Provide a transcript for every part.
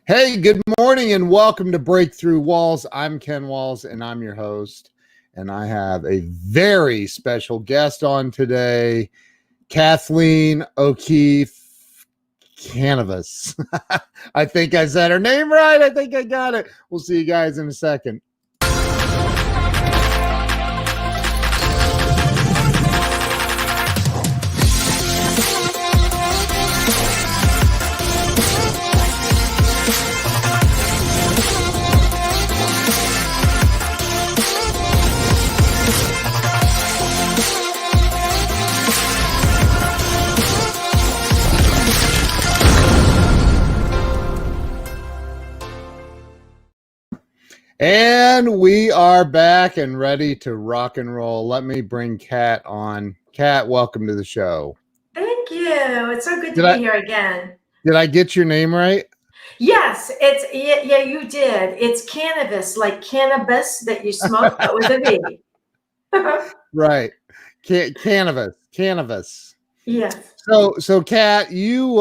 Hey, good morning and welcome to Breakthrough Walls. I'm Ken Walls and I'm your host. And I have a very special guest on today, Kathleen O'Keefe-Kanavos. I think I said her name right. I think I got it. We'll see you guys in a second. And we are back and ready to rock and roll. Let me bring Kat on. Kat, welcome to the show. Thank you. It's so good to be here again. Did I get your name right? Yes, yeah, you did. It's cannabis, like cannabis that you smoke, but with a V. Right. Cannabis. Yes. So Kat, you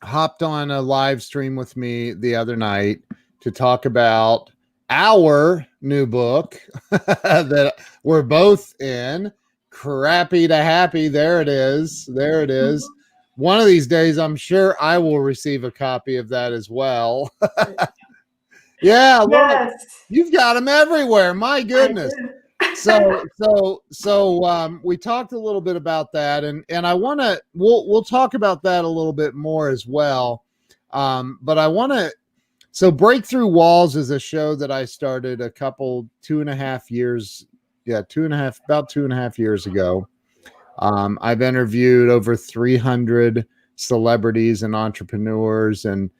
hopped on a live stream with me the other night to talk about our new book that we're both in, Crappy to Happy. There it is. One of these days, I'm sure I will receive a copy of that as well. Yeah, look, yes. You've got them everywhere. My goodness. So we talked a little bit about that, and I want to we'll talk about that a little bit more as well. But I want to. So Breakthrough Walls is a show that I started about 2.5 years ago. I've interviewed over 300 celebrities and entrepreneurs, and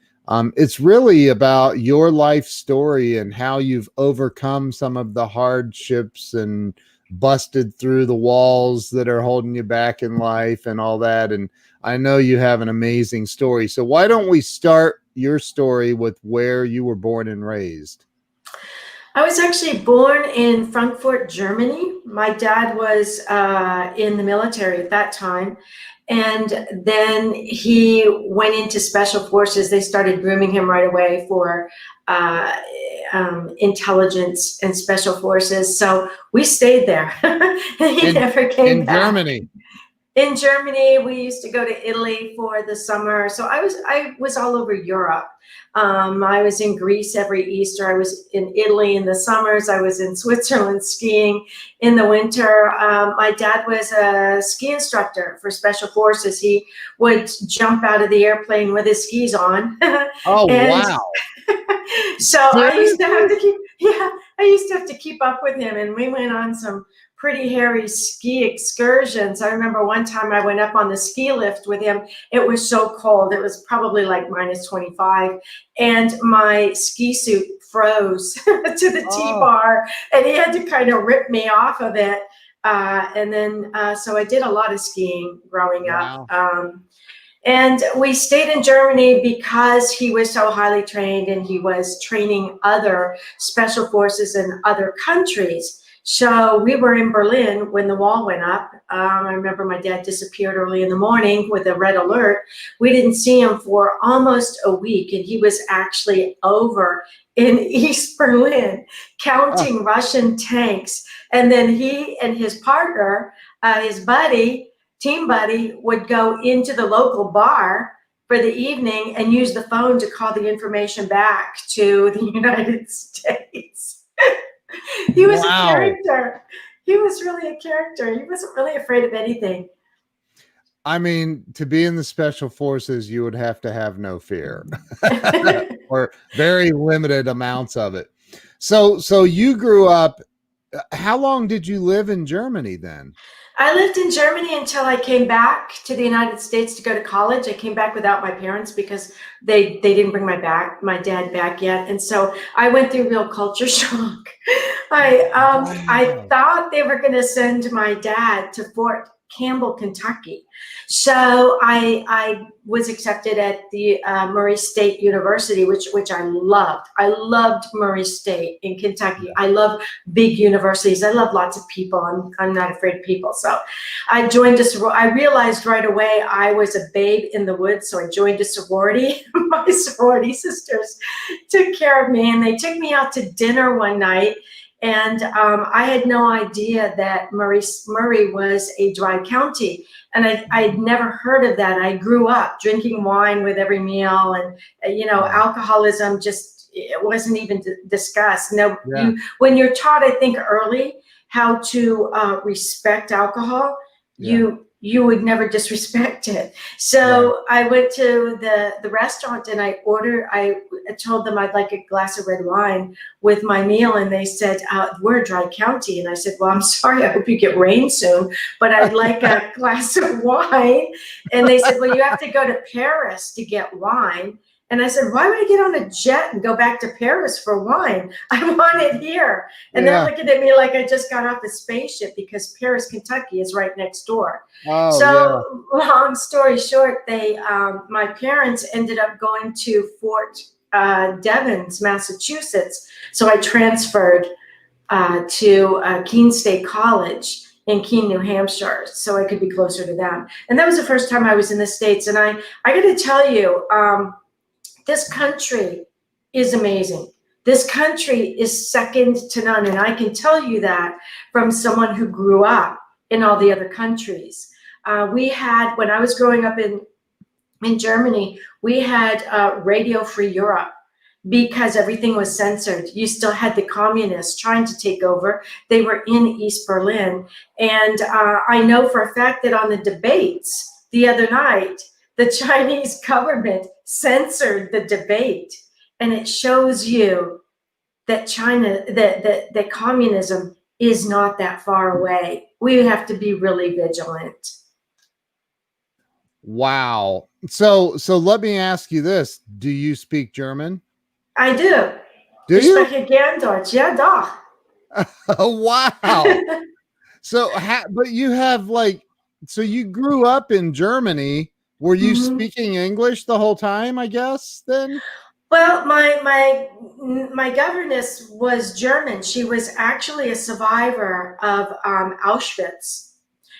it's really about your life story and how you've overcome some of the hardships and busted through the walls that are holding you back in life and all that. And I know you have an amazing story. So why don't we start your story with where you were born and raised? I was actually born in Frankfurt, Germany. My dad was in the military at that time. And then he went into special forces. They started grooming him right away for intelligence and special forces. So we stayed there. He never came back. Germany. In Germany, we used to go to Italy for the summer. So I was all over Europe. I was in Greece every Easter. I was in Italy in the summers. I was in Switzerland skiing in the winter. My dad was a ski instructor for special forces. He would jump out of the airplane with his skis on. Oh, wow. So I used to have to keep up with him, and we went on some pretty hairy ski excursions. I remember one time I went up on the ski lift with him. It was so cold. It was probably like minus 25. And my ski suit froze to the T-bar, and he had to kind of rip me off of it. So I did a lot of skiing growing up. And we stayed in Germany because he was so highly trained and he was training other special forces in other countries. So we were in Berlin when the wall went up. I remember my dad disappeared early in the morning with a red alert. We didn't see him for almost a week, and he was actually over in East Berlin counting Russian tanks. And then he and his partner, his team buddy, would go into the local bar for the evening and use the phone to call the information back to the United States. He was a character. He was really a character. He wasn't really afraid of anything. I mean, to be in the special forces, you would have to have no fear or very limited amounts of it. So you grew up. How long did you live in Germany then? I lived in Germany until I came back to the United States to go to college. I came back without my parents because they didn't bring my dad back yet. And so I went through real culture shock. I thought they were going to send my dad to Fort Campbell, Kentucky. So I was accepted at the Murray State University, which I loved. I loved Murray State in Kentucky. I love big universities. I love lots of people. I'm not afraid of people. So I joined I realized right away I was a babe in the woods. So I joined a sorority. My sorority sisters took care of me, and they took me out to dinner one night. And I had no idea that Murray was a dry county. And I'd never heard of that. I grew up drinking wine with every meal, and, alcoholism it wasn't even discussed. No, when you're taught, I think, early how to respect alcohol, you would never disrespect it. So I went to the restaurant, and I told them I'd like a glass of red wine with my meal. And they said, we're a dry county. And I said, well, I'm sorry, I hope you get rain soon, but I'd like a glass of wine. And they said, well, you have to go to Paris to get wine. And I said, why would I get on a jet and go back to Paris for wine? I want it here. And they're looking at me like I just got off a spaceship, because Paris, Kentucky is right next door. Long story short, my parents ended up going to Fort Devens, Massachusetts. So I transferred to Keene State College in Keene, New Hampshire, so I could be closer to them. And that was the first time I was in the States. And I got to tell you, this country is amazing. This country is second to none. And I can tell you that from someone who grew up in all the other countries. When I was growing up in Germany, we had Radio Free Europe, because everything was censored. You still had the communists trying to take over. They were in East Berlin. And I know for a fact that on the debates the other night, the Chinese government censored the debate. And it shows you that that communism is not that far away. We have to be really vigilant. Wow. So let me ask you this. Do you speak German? I do. Do you? Ich spreche gern Deutsch. Ja, doch. Oh, wow. So, but you have so you grew up in Germany. Were you speaking English the whole time, I guess, then? Well, my governess was German. She was actually a survivor of Auschwitz.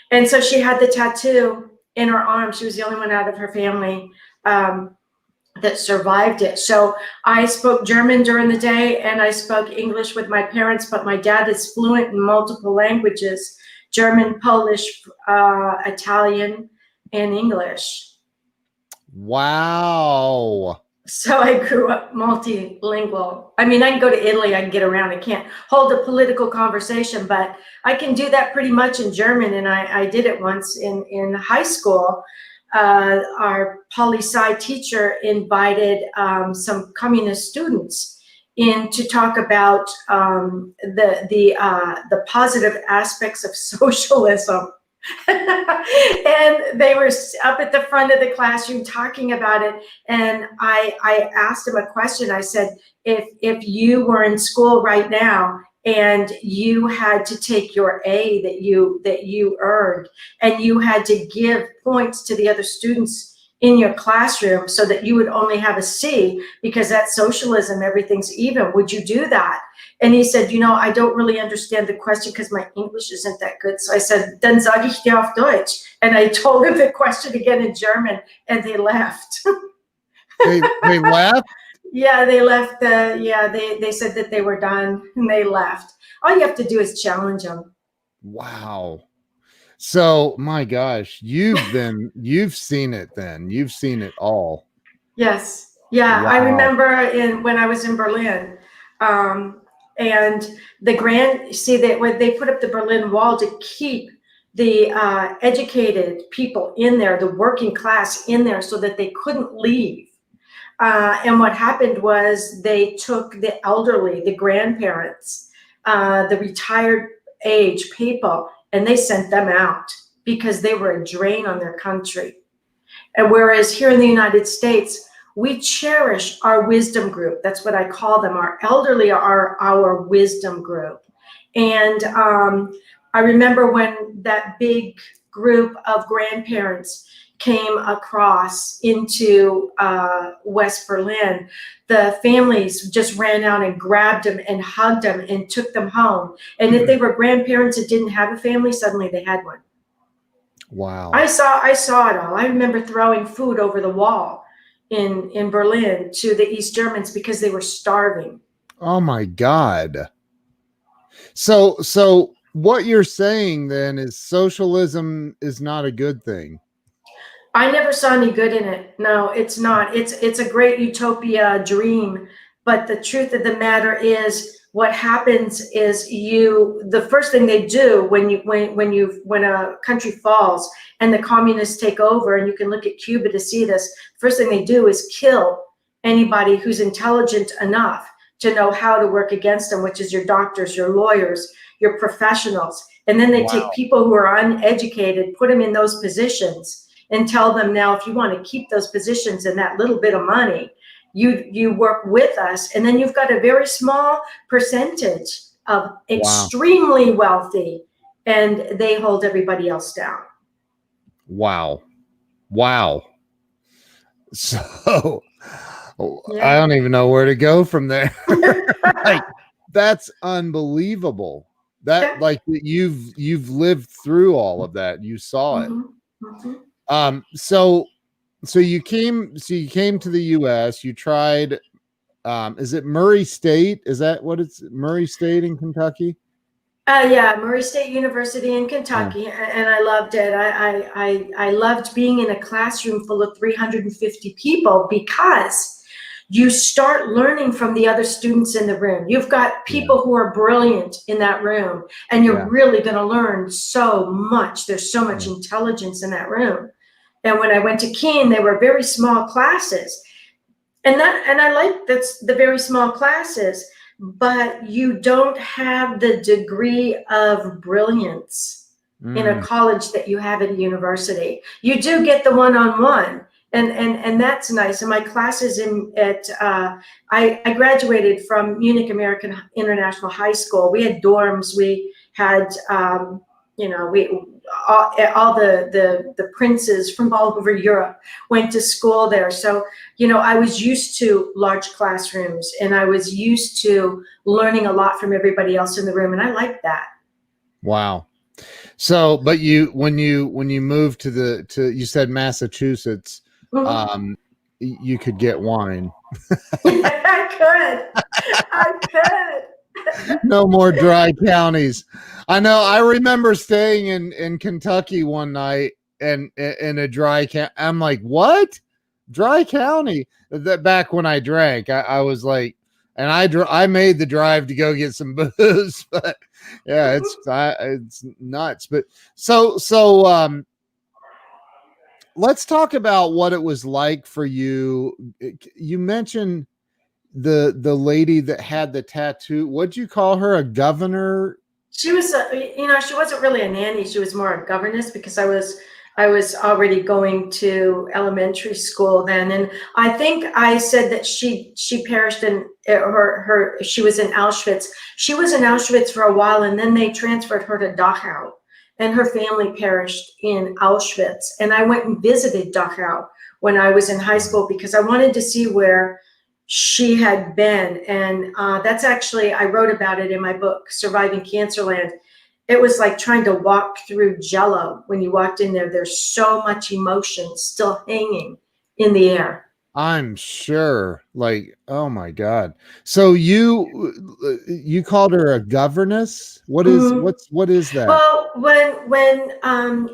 And so she had the tattoo in her arm. She was the only one out of her family that survived it. So I spoke German during the day, and I spoke English with my parents, but my dad is fluent in multiple languages: German, Polish, Italian, and English. Wow. So I grew up multilingual. I mean, I can go to Italy, I can get around. I can't hold a political conversation, but I can do that pretty much in German. And I did it once in high school. Our poli-sci teacher invited some communist students in to talk about the positive aspects of socialism. And they were up at the front of the classroom talking about it. And I asked him a question. I said, if you were in school right now and you had to take your A that you earned, and you had to give points to the other students in your classroom so that you would only have a C, because that's socialism, everything's even, would you do that? And he said, I don't really understand the question because my English isn't that good. So I said, dann sage ich dir auf Deutsch. And I told him the question again in German, and they left. They left? Yeah, they left. They said that they were done, and they left. All you have to do is challenge them. Wow. So, my gosh, you've seen it then. You've seen it all. Yes. Yeah. Wow. I remember when I was in Berlin, and when they put up the Berlin Wall to keep the educated people in there, the working class in there, so that they couldn't leave. And what happened was they took the elderly, the grandparents, the retired age people, and they sent them out because they were a drain on their country. And whereas here in the United States, we cherish our wisdom group. That's what I call them. Our elderly are our wisdom group. And I remember when that big group of grandparents came across into West Berlin, the families just ran out and grabbed them and hugged them and took them home. And if they were grandparents that didn't have a family, suddenly they had one. Wow. I saw it all. I remember throwing food over the wall in Berlin to the East Germans because they were starving. Oh my God. So what you're saying then is socialism is not a good thing. I never saw any good in it. No, it's not. It's a great utopia dream, but the truth of the matter is, what happens is the first thing they do when a country falls and the communists take over, and you can look at Cuba to see this, first thing they do is kill anybody who's intelligent enough to know how to work against them, which is your doctors, your lawyers, your professionals. And then they take people who are uneducated, put them in those positions, and tell them, now, if you want to keep those positions and that little bit of money, you work with us. And then you've got a very small percentage of extremely wealthy, and they hold everybody else down. Wow. So I don't even know where to go from there. Like, that's unbelievable. That like you've lived through all of that. You saw it. So you came to the US, you tried is it Murray State? Is that what it's Murray State in Kentucky? Yeah, Murray State University in Kentucky, and I loved it. I loved being in a classroom full of 350 people, because you start learning from the other students in the room. You've got people who are brilliant in that room, and you're really going to learn so much. There's so much intelligence in that room. And when I went to Keene, they were very small classes, and I like the very small classes, but you don't have the degree of brilliance in a college that you have at a university. You do get the one-on-one, and that's nice. And my classes I graduated from Munich American International High School. We had dorms. We had, all the princes from all over Europe went to school there. So, I was used to large classrooms, and I was used to learning a lot from everybody else in the room. And I liked that. Wow. So, but when you moved to you said Massachusetts, you could get wine. I could. No more dry counties. I know. I remember staying in Kentucky one night and in a dry county. I'm like, what? Dry county? That back when I drank, I was like, and I made the drive to go get some booze, but yeah, it's nuts. But so let's talk about what it was like for you. You mentioned the lady that had the tattoo. What'd you call her? A governor? She was, she wasn't really a nanny. She was more a governess, because I was already going to elementary school then. And I think I said that she perished in she was in Auschwitz. She was in Auschwitz for a while, and then they transferred her to Dachau, and her family perished in Auschwitz. And I went and visited Dachau when I was in high school, because I wanted to see where she had been. And that's actually, I wrote about it in my book, Surviving Cancerland. It was like trying to walk through Jello. When you walked in there, there's so much emotion still hanging in the air. I'm sure. Like, oh my God. So you called her a governess? What is that? Well, when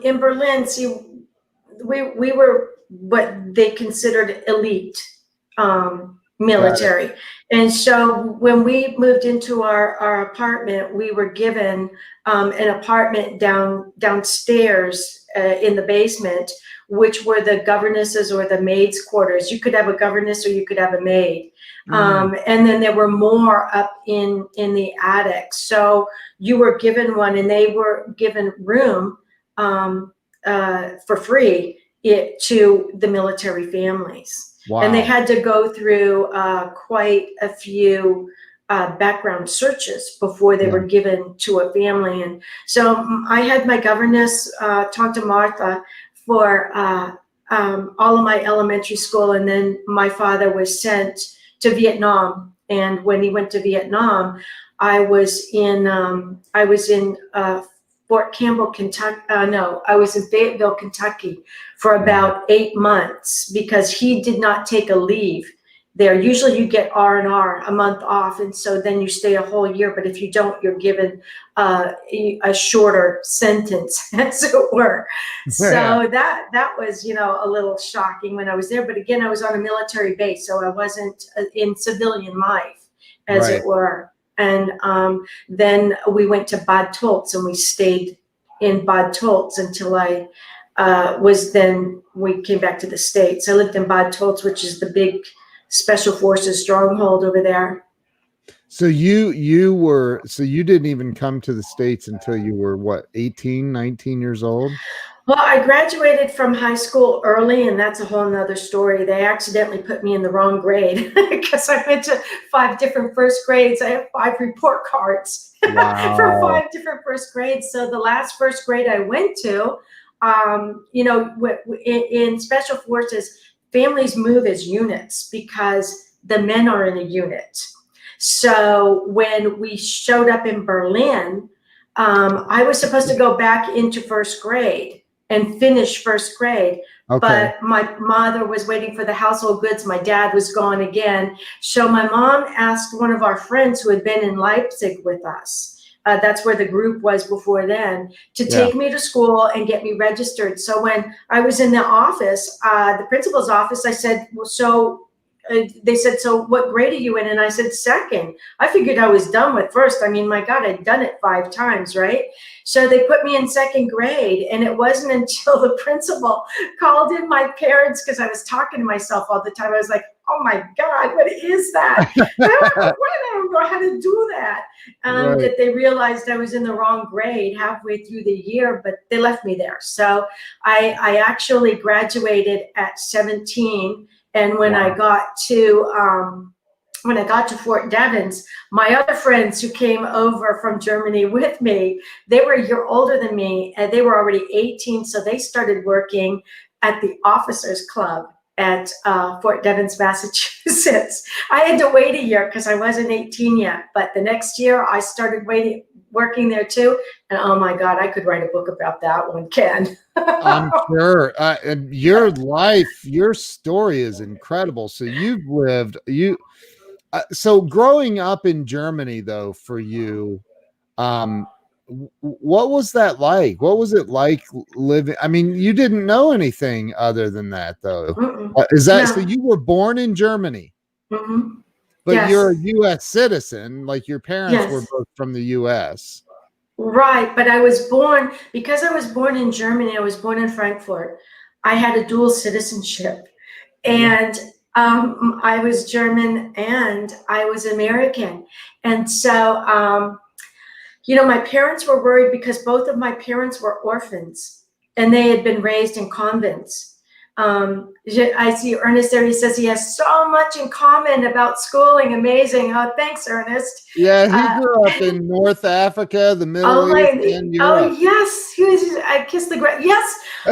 in Berlin, see, we were what they considered elite military. And so when we moved into our apartment, we were given an apartment downstairs in the basement, which were the governesses or the maids' quarters. You could have a governess or you could have a maid. And then there were more up in the attic. So you were given one, and they were given room for free to the military families. Wow. And they had to go through quite a few background searches before they were given to a family. And so I had my governess talk to Martha for all of my elementary school, and then my father was sent to Vietnam. And when he went to Vietnam, I was in Fort Campbell, Kentucky. I was in Fayetteville, Kentucky for about 8 months because he did not take a leave there. Usually you get R&R, a month off, and so then you stay a whole year. But if you don't, you're given a shorter sentence, as it were. So that was, a little shocking when I was there. But again, I was on a military base, so I wasn't in civilian life, as it were. And then we went to Bad Tolz, and we stayed in Bad Tolz until we came back to the States. I lived in Bad Tolz, which is the big Special Forces stronghold over there. So you didn't even come to the States until you were what, 18, 19 years old? Well, I graduated from high school early, and that's a whole nother story. They accidentally put me in the wrong grade because I went to 5 different first grades. I have 5 report cards for 5 different first grades. So the last first grade I went to, in Special Forces, families move as units because the men are in a unit. So when we showed up in Berlin, I was supposed to go back into first grade and finish first grade. But my mother was waiting for the household goods. My dad was gone again. So my mom asked one of our friends who had been in Leipzig with us, that's where the group was before then, to take me to school and get me registered. So when I was in the office, the principal's office, I said, they said, so what grade are you in? And I said, second. I figured I was done with first. I mean, my God, I'd done it 5 times, right? So they put me in second grade, and it wasn't until the principal called in my parents, because I was talking to myself all the time. I was like, oh my God, what is that? I don't know how to do that. That they realized I was in the wrong grade halfway through the year, but they left me there. So I actually graduated at 17. And when I got to Fort Devens, my other friends who came over from Germany with me, they were a year older than me, and they were already 18, so they started working at the Officers Club at Fort Devens, Massachusetts. I had to wait a year because I wasn't 18 yet, but the next year I started working there too, and oh my God, I could write a book about that one, Ken. I'm sure. And your life, your story is incredible. So you've lived, so growing up in Germany, though, for you, what was that like? What was it like living? I mean, you didn't know anything other than that, though. Is that so? You were born in Germany, but you're a U.S. citizen, like your parents were both from the U.S. Right, but I was born in Germany. I was born in Frankfurt. I had a dual citizenship, and I was German and I was American. And so, my parents were worried because both of my parents were orphans and they had been raised in convents. I see Ernest there. He says he has so much in common about schooling. Amazing. Oh, thanks, Ernest. Yeah, he grew up in North Africa, the Middle East, and Europe. Oh, yes. I kissed the ground. Yes.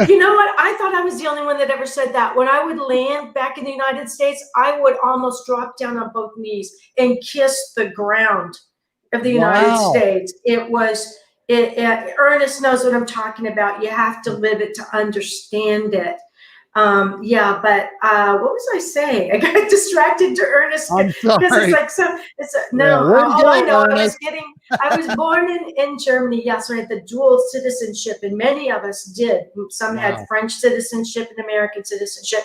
You know what? I thought I was the only one that ever said that. When I would land back in the United States, I would almost drop down on both knees and kiss the ground of the United States. Ernest knows what I'm talking about. You have to live it to understand it. But what was I saying? I got distracted to Ernest because it's like I know. I was born in Germany. Yes, I had the dual citizenship, and many of us did. Some had French citizenship and American citizenship,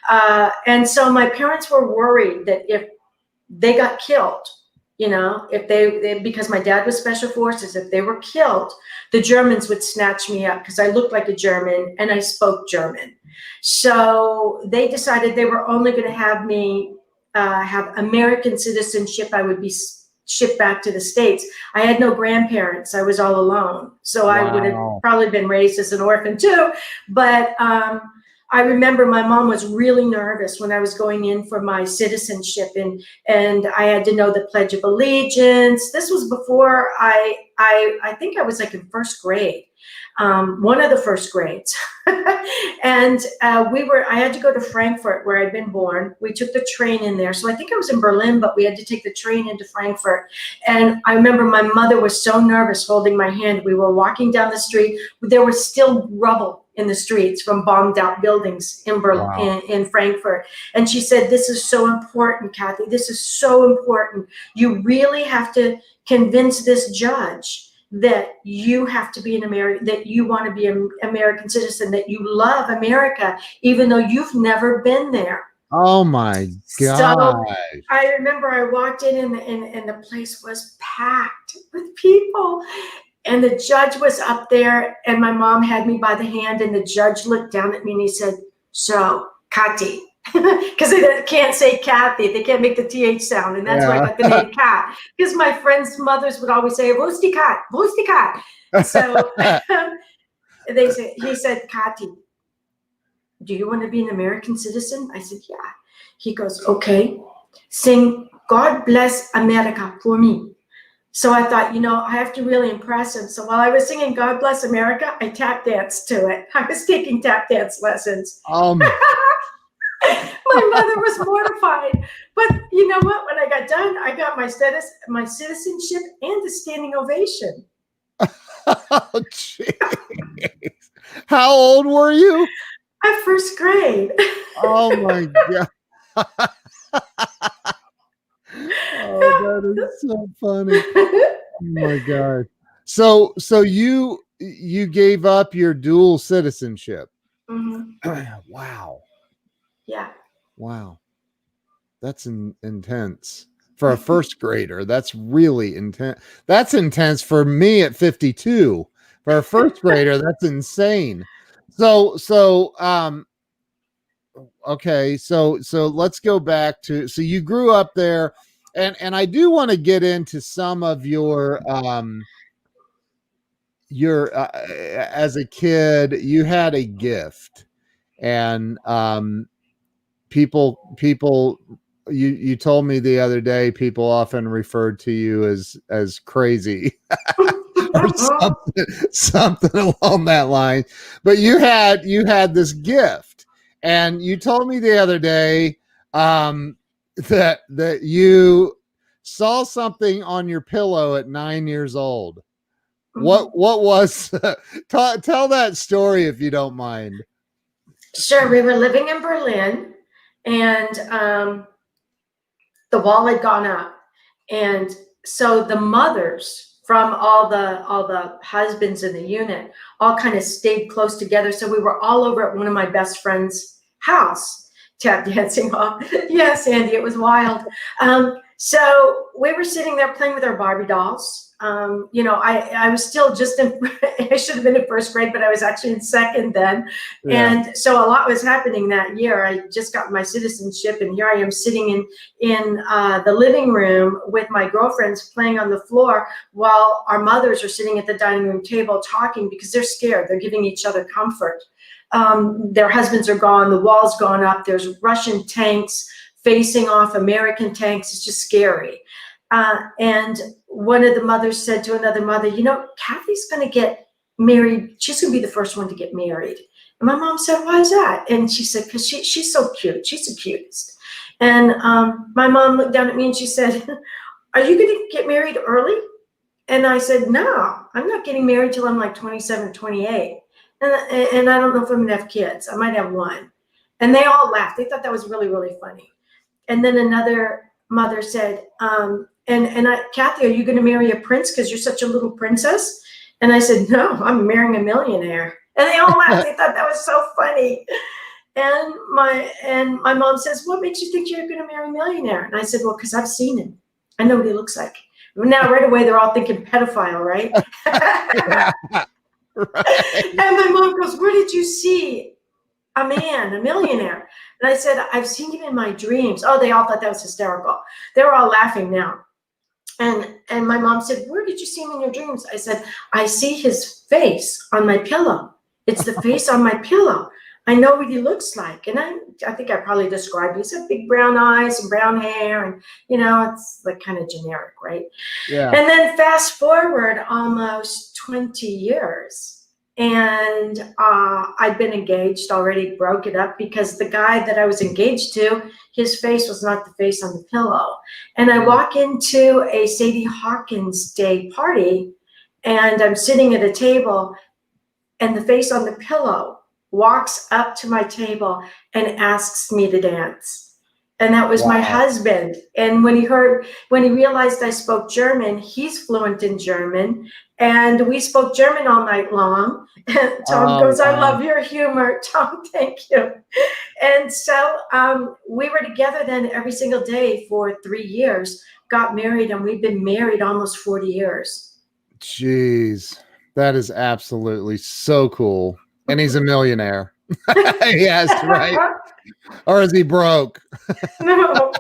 and so my parents were worried that if they got killed, if they because my dad was Special Forces, if they were killed, the Germans would snatch me up because I looked like a German and I spoke German. So they decided they were only going to have me have American citizenship. I would be shipped back to the States. I had no grandparents. I was all alone. So I would have probably been raised as an orphan too. But I remember my mom was really nervous when I was going in for my citizenship, and I had to know the Pledge of Allegiance. This was before I think I was like in first grade, one of the first grades. And I had to go to Frankfurt where I'd been born. We took the train in there. So I think I was in Berlin, but we had to take the train into Frankfurt. And I remember my mother was so nervous holding my hand. We were walking down the street. There was still rubble in the streets from bombed out buildings in Berlin, Wow. in Frankfurt. And she said, "This is so important, Kathy. This is so important. You really have to convince this judge that you have to be an American, that you want to be an American citizen, that you love America, even though you've never been there." Oh my So God. I remember I walked in and the place was packed with people. And the judge was up there, and my mom had me by the hand, and the judge looked down at me and he said, "So, Kati," because they can't say Kathy, they can't make the TH sound, and that's why I got the name Kat. Because my friends' mothers would always say, "Wo's die Kat? Wo's die Kat?" So he said, "Kati, do you want to be an American citizen?" I said, "Yeah." He goes, "Okay, sing 'God Bless America' for me." So I thought, I have to really impress him. So while I was singing "God Bless America," I tap danced to it. I was taking tap dance lessons. Um, My mother was mortified. But you know what? When I got done, I got my citizenship and a standing ovation. oh, jeez. How old were you? At first grade. Oh my God. Oh, that is so funny. Oh my God. So you gave up your dual citizenship. Mhm. Wow. Yeah. Wow. That's intense. For a first grader, that's really intense. That's intense for me at 52. For a first grader, that's insane. Okay, so let's go back to, so you grew up there, and I do want to get into some of your as a kid you had a gift, and people you told me the other day people often referred to you as crazy or something along that line, but you had this gift, and you told me the other day that you saw something on your pillow at 9 years old. What was tell that story if you don't mind. Sure. We were living in Berlin, and the wall had gone up, and so the mothers from all the husbands in the unit all kind of stayed close together. So we were all over at one of my best friend's house, tap dancing off. Yes, Andy, it was wild. So we were sitting there playing with our Barbie dolls. I was still just in, I should have been in first grade, but I was actually in second then. Yeah. And so a lot was happening that year. I just got my citizenship, and here I am sitting in the living room with my girlfriends playing on the floor while our mothers are sitting at the dining room table talking because they're scared. They're giving each other comfort. Their husbands are gone. The wall's gone up. There's Russian tanks facing off American tanks. It's just scary. And one of the mothers said to another mother, Kathy's going to get married. She's going to be the first one to get married. And my mom said, "Why is that?" And she said, "Because she's so cute. She's the cutest." And my mom looked down at me and she said, "Are you going to get married early?" And I said, "No, I'm not getting married till I'm like 27, 28. And I don't know if I'm going to have kids. I might have one." And they all laughed. They thought that was really, really funny. And then another mother said, "Kathy, are you going to marry a prince because you're such a little princess?" And I said, "No, I'm marrying a millionaire." And they all laughed. They thought that was so funny. And my mom says, "What makes you think you're going to marry a millionaire?" And I said, "Well, because I've seen him. I know what he looks like." Now, right away, they're all thinking pedophile, right? Yeah. Right. And my mom goes, "Where did you see a man, a millionaire?" And I said, "I've seen him in my dreams." Oh, they all thought that was hysterical. They were all laughing now. And my mom said, "Where did you see him in your dreams?" I said, "I see his face on my pillow. It's the face on my pillow." I know what he looks like. And I think I probably described, he's got big brown eyes and brown hair, and, it's like kind of generic, right? Yeah. And then fast forward almost 20 years. And I'd been engaged already, broke it up because the guy that I was engaged to, his face was not the face on the pillow. And I walk into a Sadie Hawkins Day party, and I'm sitting at a table, and the face on the pillow walks up to my table and asks me to dance. And that was my husband. And when he realized I spoke German, he's fluent in German. And we spoke German all night long. And Tom goes, I love your humor. Tom, thank you. And so we were together then every single day for 3 years, got married, and we've been married almost 40 years. Jeez, that is absolutely so cool. And he's a millionaire. Yes, right. Or is he broke? No.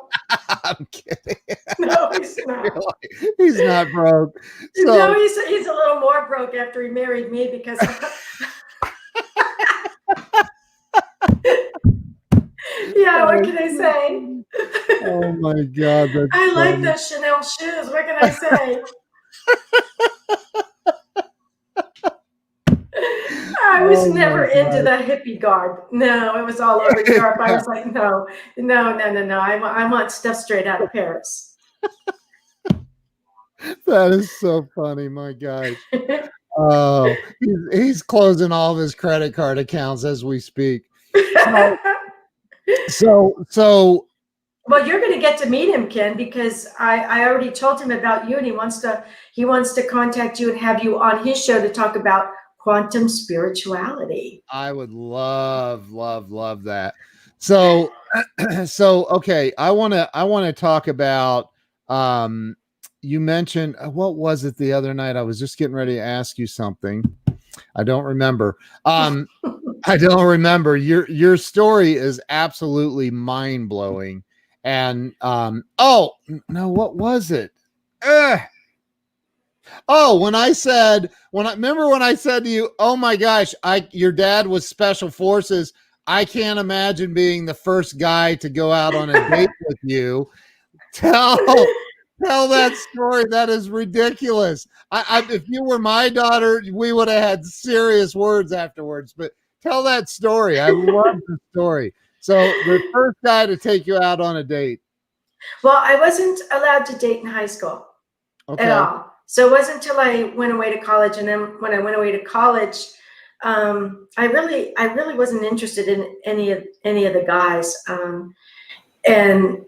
I'm kidding. No, he's not. He's not broke. So, no, he's a little more broke after he married me because yeah, what can I say? Oh my God. I like those Chanel shoes. What can I say? I was never into the hippie garb. No, it was all over Europe. I was like, no. I want stuff straight out of Paris. That is so funny. My gosh. Oh, he's closing all of his credit card accounts as we speak. So well, you're going to get to meet him, Ken, because I already told him about you, and he wants to contact you and have you on his show to talk about quantum spirituality. I would love that. So okay, I want to talk about you mentioned, what was it the other night? I was just getting ready to ask you something. I don't remember. I don't remember. Your story is absolutely mind-blowing. And oh no, what was it? Oh, when I said to you, oh my gosh, your dad was special forces. I can't imagine being the first guy to go out on a date with you. Tell that story. That is ridiculous. If you were my daughter, we would have had serious words afterwards, but tell that story. I love the story. So the first guy to take you out on a date. Well, I wasn't allowed to date in high school at all. So it wasn't until I went away to college. And then when I went away to college, I really wasn't interested in any of the guys. And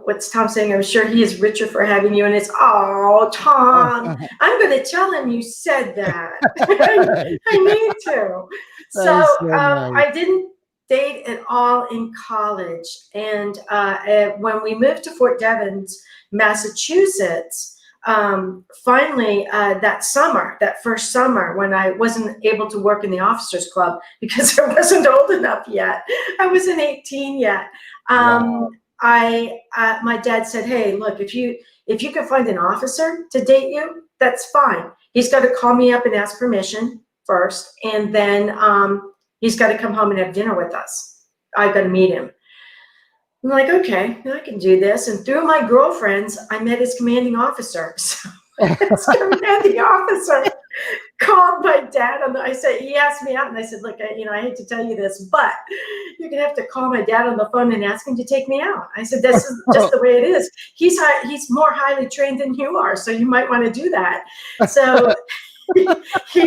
what's Tom saying? I'm sure he is richer for having you. And it's, oh, Tom, I'm going to tell him you said that. I need to. So nice. I didn't date at all in college. And when we moved to Fort Devens, Massachusetts, finally, that first summer when I wasn't able to work in the officers club because I wasn't old enough yet, I wasn't 18 yet. My dad said, hey, look, if you can find an officer to date you, that's fine. He's got to call me up and ask permission first. And then, he's got to come home and have dinner with us. I've got to meet him. I'm like, okay, I can do this. And through my girlfriends, I met his commanding officer. So his commanding officer called my dad. He asked me out, and I said, look, I hate to tell you this, but you're going to have to call my dad on the phone and ask him to take me out. I said, this is just the way it is. He's more highly trained than you are, so you might want to do that. So he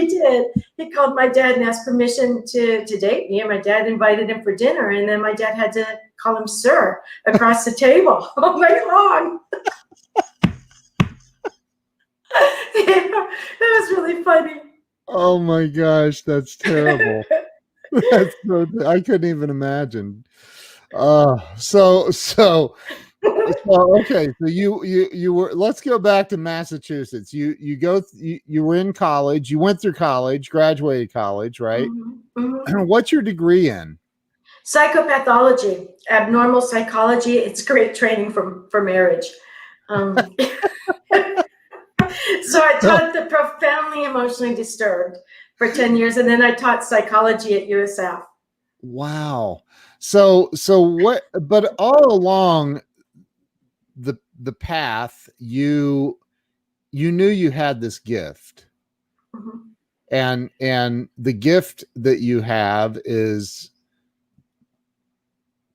did. He called my dad and asked permission to date me, and my dad invited him for dinner, and then my dad had to call him sir across the table all night long. It was really funny. Oh my gosh, that's terrible. I couldn't even imagine. So okay, so you were, let's go back to Massachusetts. You were in college, you went through college, graduated college, right? Mm-hmm. Mm-hmm. What's your degree in? Psychopathology, abnormal psychology. It's great training for marriage. So I taught the profoundly emotionally disturbed. for 10 years. And then I taught psychology at USF. Wow. So what, but all along the path, you knew you had this gift. Mhm. And the gift that you have is,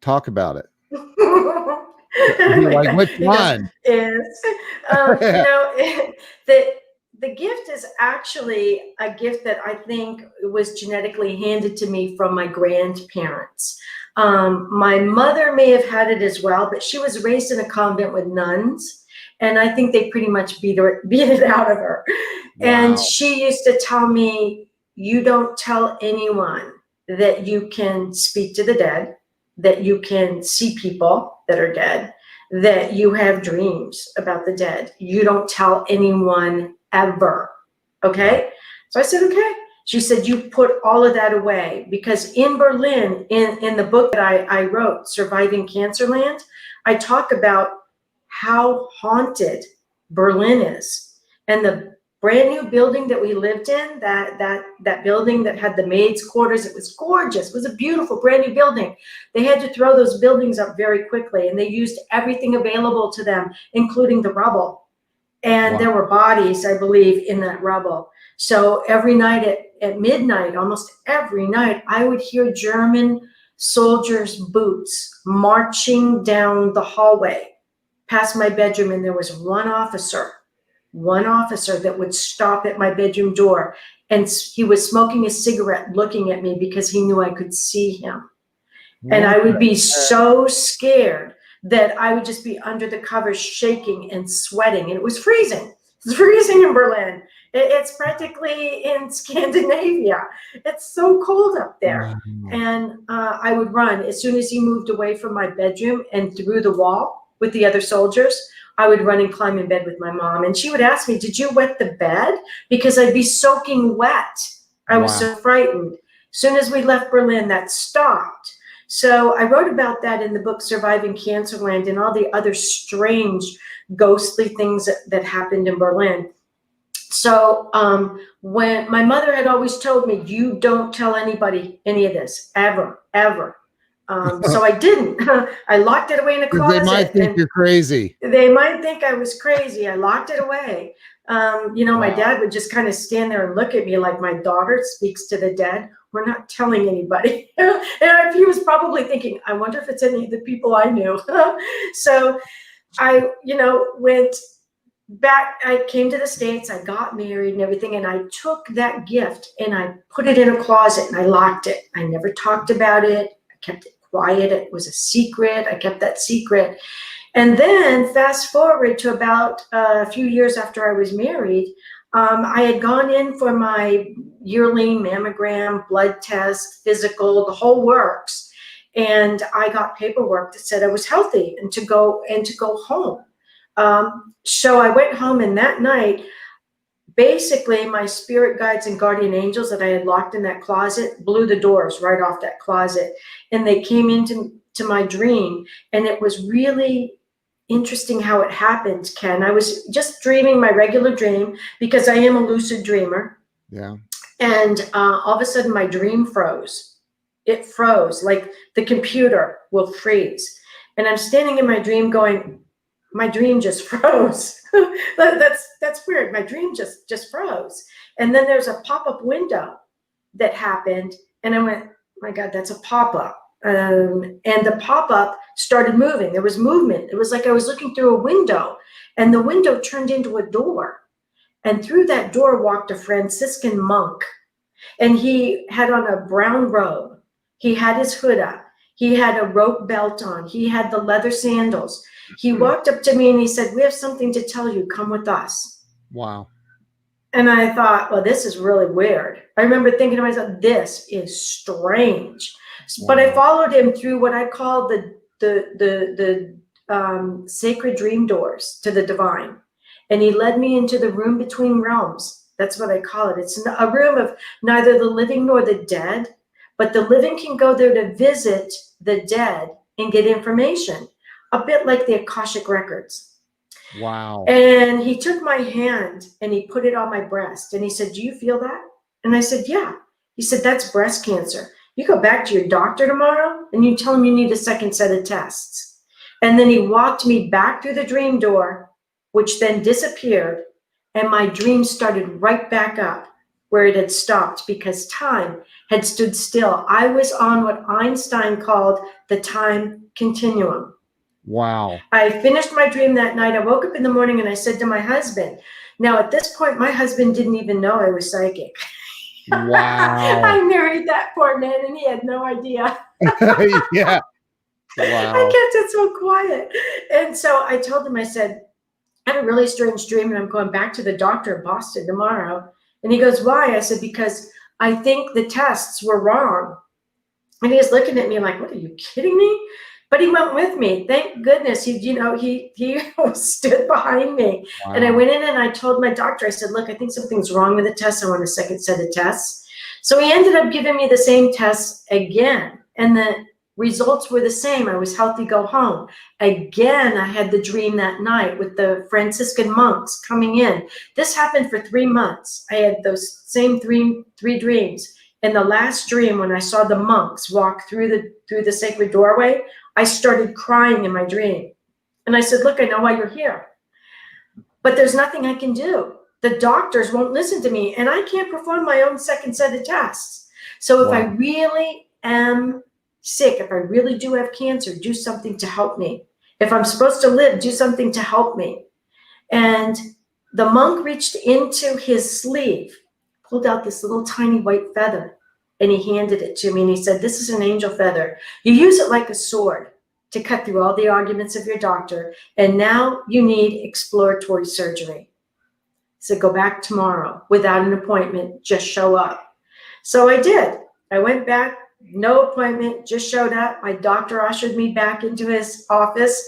talk about it. You're like, which one? Is the gift is actually a gift that I think was genetically handed to me from my grandparents. My mother may have had it as well, but she was raised in a convent with nuns, and I think they pretty much beat it out of her. Wow. And she used to tell me, you don't tell anyone that you can speak to the dead, that you can see people that are dead, that you have dreams about the dead. You don't tell anyone ever. Okay? So I said, okay. She said, you put all of that away, because in Berlin, in the book that I wrote, Surviving Cancerland, I talk about how haunted Berlin is. And the brand new building that we lived in, that building that had the maids' quarters, it was gorgeous. It was a beautiful brand new building. They had to throw those buildings up very quickly, and they used everything available to them, including the rubble. And there were bodies, I believe, in that rubble. So every night at midnight, almost every night, I would hear German soldiers' boots marching down the hallway past my bedroom, and there was one officer that would stop at my bedroom door, and he was smoking a cigarette looking at me because he knew I could see him. And I would be so scared that I would just be under the covers shaking and sweating, and it was freezing. It's freezing in Berlin. It's practically in Scandinavia. It's so cold up there. And I would run. As soon as he moved away from my bedroom and through the wall with the other soldiers, I would run and climb in bed with my mom. And she would ask me, did you wet the bed? Because I'd be soaking wet. I was so frightened. As soon as we left Berlin, that stopped. So I wrote about that in the book, Surviving Cancerland, and all the other strange, ghostly things that happened in Berlin. So when my mother had always told me, you don't tell anybody any of this, ever, ever. So I didn't. I locked it away in a closet. They might think you're crazy. They might think I was crazy. I locked it away. My dad would just kind of stand there and look at me like, my daughter speaks to the dead. We're not telling anybody. And he was probably thinking, I wonder if it's any of the people I knew. So I, went back. I came to the States. I got married and everything. And I took that gift and I put it in a closet and I locked it. I never talked about it. I kept it quiet. It was a secret. I kept that secret. And then fast forward to about a few years after I was married, I had gone in for my yearly mammogram, blood test, physical, the whole works. And I got paperwork that said I was healthy and to go home. So I went home, and that night, basically my spirit guides and guardian angels that I had locked in that closet blew the doors right off that closet. And they came into my dream, and it was really interesting how it happened, Ken. I was just dreaming my regular dream because I am a lucid dreamer. Yeah. And all of a sudden my dream froze. It froze like the computer will freeze. And I'm standing in my dream going, my dream just froze. That's weird. My dream just froze. And then there's a pop-up window that happened. And I went, my God, that's a pop-up. And the pop-up started moving. There was movement. It was like I was looking through a window, and the window turned into a door. And through that door walked a Franciscan monk. And he had on a brown robe. He had his hood up. He had a rope belt on. He had the leather sandals. He walked up to me and he said, we have something to tell you. Come with us. Wow. And I thought, well, this is really weird. I remember thinking to myself, this is strange. Wow. But I followed him through what I call the sacred dream doors to the divine. And he led me into the room between realms. That's what I call it. It's a room of neither the living nor the dead, but the living can go there to visit the dead and get information, a bit like the Akashic records. Wow. And he took my hand and he put it on my breast and he said, do you feel that? And I said, yeah. He said, that's breast cancer. You go back to your doctor tomorrow and you tell him you need a second set of tests. And then he walked me back through the dream door, which then disappeared. And my dream started right back up where it had stopped because time had stood still. I was on what Einstein called the time continuum. Wow. I finished my dream that night. I woke up in the morning and I said to my husband, now at this point, my husband didn't even know I was psychic. Wow. I married that poor man and he had no idea. Yeah. Wow. I kept it so quiet. And so I told him, I said, I had a really strange dream and I'm going back to the doctor in Boston tomorrow. And he goes, why? I said, because I think the tests were wrong. And he was looking at me like, what, are you kidding me? But he went with me. Thank goodness. He stood behind me. Wow. And I went in and I told my doctor, I said, look, I think something's wrong with the test. I want a second set of tests. So he ended up giving me the same tests again. And the results were the same. I was healthy, go home. Again, I had the dream that night with the Franciscan monks coming in. This happened for 3 months. I had those same three dreams. And the last dream, when I saw the monks walk through the sacred doorway, I started crying in my dream. And I said, look, I know why you're here, but there's nothing I can do. The doctors won't listen to me and I can't perform my own second set of tests. So if I really am sick, if I really do have cancer, do something to help me. If I'm supposed to live, do something to help me. And the monk reached into his sleeve, pulled out this little tiny white feather, and he handed it to me. And he said, this is an angel feather. You use it like a sword to cut through all the arguments of your doctor. And now you need exploratory surgery. He said, go back tomorrow without an appointment, just show up. So I did. I went back, no appointment, just showed up. My doctor ushered me back into his office.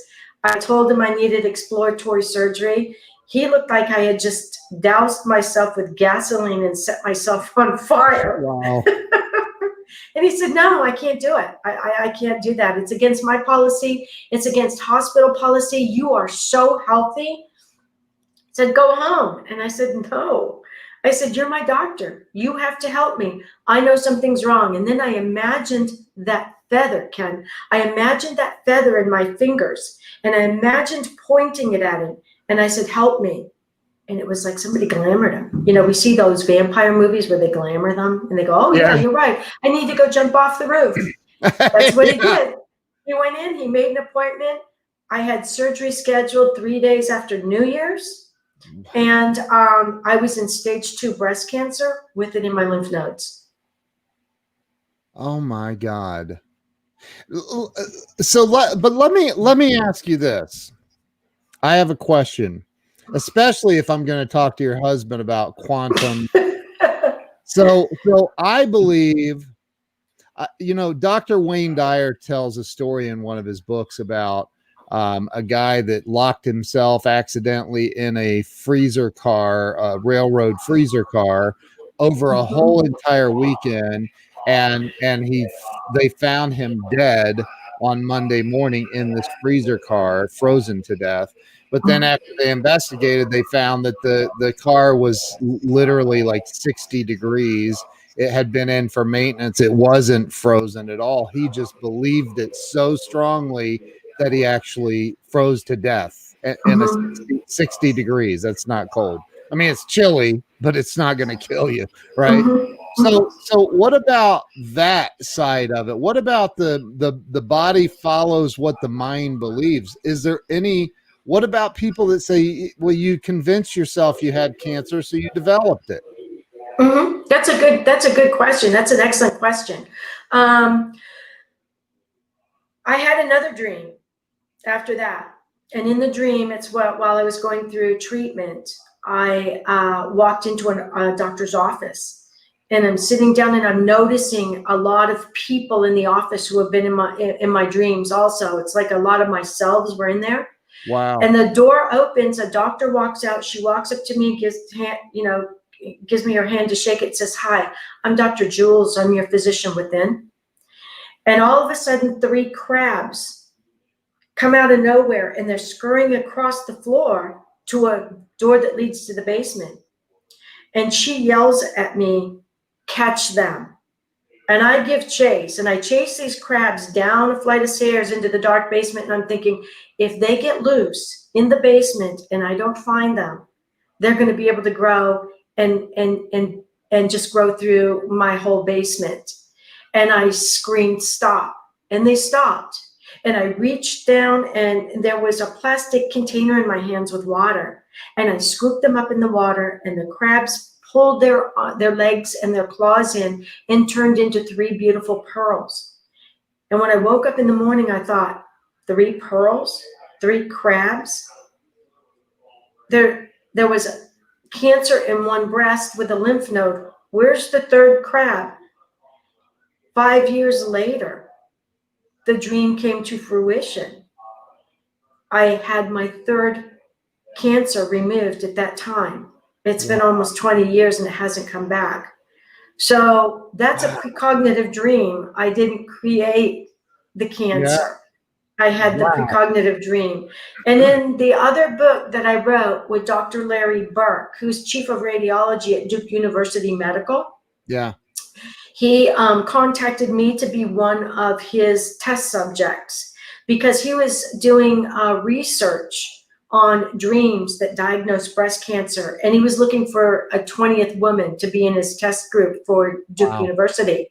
I told him I needed exploratory surgery. He looked like I had just doused myself with gasoline and set myself on fire. Wow. And he said, no, I can't do it. I can't do that. It's against my policy. It's against hospital policy. You are so healthy. He said, go home. And I said, no. I said, you're my doctor. You have to help me. I know something's wrong. And then I imagined that feather, Ken. I imagined that feather in my fingers. And I imagined pointing it at him. And I said, help me. And it was like somebody glamored him. You know, we see those vampire movies where they glamour them and they go, oh yeah, you're right. I need to go jump off the roof. That's what he did. He went in, he made an appointment. I had surgery scheduled 3 days after New Year's. And I was in stage 2 breast cancer with it in my lymph nodes. Oh my God. So, but let me ask you this. I have a question, especially if I'm going to talk to your husband about quantum. So I believe, Dr. Wayne Dyer tells a story in one of his books about a guy that locked himself accidentally in a freezer car, a railroad freezer car, over a whole entire weekend, and they found him dead on Monday morning in this freezer car, frozen to death. But then after they investigated, they found that the car was literally like 60 degrees. It had been in for maintenance. It wasn't frozen at all. He just believed it so strongly that he actually froze to death in a 60 degrees. That's not cold. I mean, it's chilly, but it's not going to kill you, right? So what about that side of it? What about the body follows what the mind believes? Is there any? What about people that say, well, you convinced yourself you had cancer, so you developed it? That's a good question. That's an excellent question. I had another dream after that. And in the dream, it's while I was going through treatment, I walked into a doctor's office. And I'm sitting down and I'm noticing a lot of people in the office who have been in my dreams also. It's like a lot of my selves were in there. Wow. And the door opens, a doctor walks out. She walks up to me, gives me her hand to shake it, says, hi, I'm Dr. Jules. I'm your physician within. And all of a sudden, 3 crabs come out of nowhere and they're scurrying across the floor to a door that leads to the basement. And she yells at me, catch them. And I give chase, and I chase these crabs down a flight of stairs into the dark basement. And I'm thinking, if they get loose in the basement and I don't find them, they're going to be able to grow and just grow through my whole basement. And I screamed, stop. And they stopped. And I reached down, and there was a plastic container in my hands with water. And I scooped them up in the water, and the crabs pulled their legs and their claws in and turned into 3 beautiful pearls. And when I woke up in the morning, I thought, 3 pearls, 3 crabs. There was cancer in one breast with a lymph node. Where's the 3rd crab? 5 years later, the dream came to fruition. I had my 3rd cancer removed at that time. It's been almost 20 years and it hasn't come back. So that's a precognitive dream. I didn't create the cancer. I had the precognitive dream. And in the other book that I wrote with Dr. Larry Burke, who's chief of radiology at Duke University Medical, he contacted me to be one of his test subjects because he was doing research on dreams that diagnosed breast cancer. And he was looking for a 20th woman to be in his test group for Duke University.